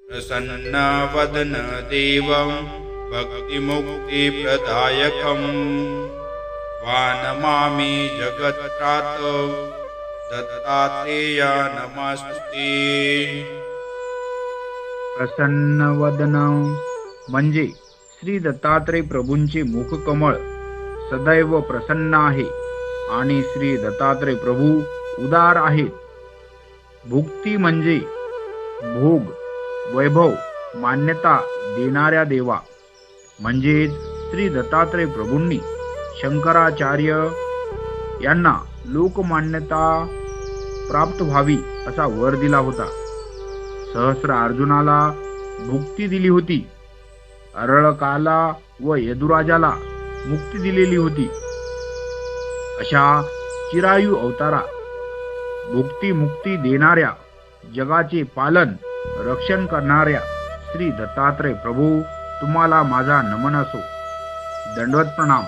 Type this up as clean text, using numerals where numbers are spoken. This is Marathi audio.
प्रसन्नवदन देवं भक्तिमुक्तिप्रदायकं वानमामि जगत्त्रात दत्तात्रेय नमस्ते। प्रसन्नवदन म्हणजे श्री दत्तात्रय प्रभूंचे मुखकमळ सदैव प्रसन्न आहे आणि श्री दत्तात्रय प्रभू उदार आहेत। भुक्ती म्हणजे भोग, वैभव, मान्यता देणाऱ्या देवा म्हणजेच श्री दत्तात्रय प्रभूंनी शंकराचार्य यांना लोकमान्यता प्राप्त व्हावी असा वर दिला होता। सहस्र अर्जुनाला भुक्ती दिली होती, अरळकाला व यदुराजाला मुक्ती दिलेली होती। अशा चिरायू अवतारा भुक्ती मुक्ती देणाऱ्या, जगाचे पालन रक्षण करणाऱ्या श्री दत्तात्रय प्रभू तुम्हाला माझा नमन असो। दंडवत प्रणाम।